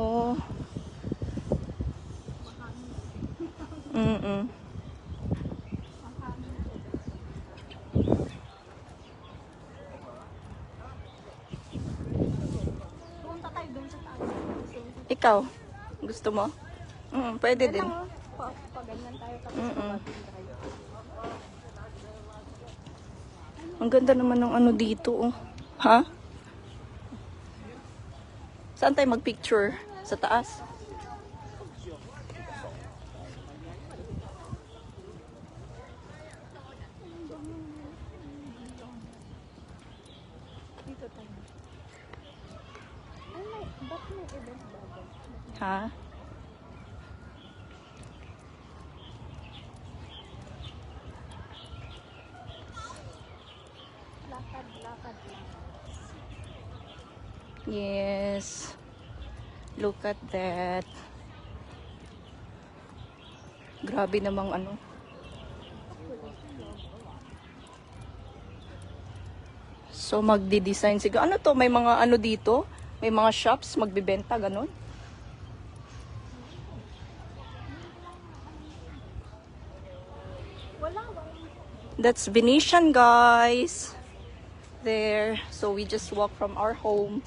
Oh. Mm-mm. Punta tayo doon sa taas. Ikaw, gusto mo? Pwede din. Pag-ganyan tayo tapos Mm-mm. tayo. Ang ganda naman ng ano dito, oh. Ha? Saan tayo magpicture? Sa taas? Dito tayo. Ay, ba't may event ba? Ha? Lakad lang. Yes. Look at that. Grabe namang ano. So, magdi-design siguro. Ano to? May mga ano dito? May mga shops magbibenta, ganun? That's Venetian, guys. There. So, we just walk from our home.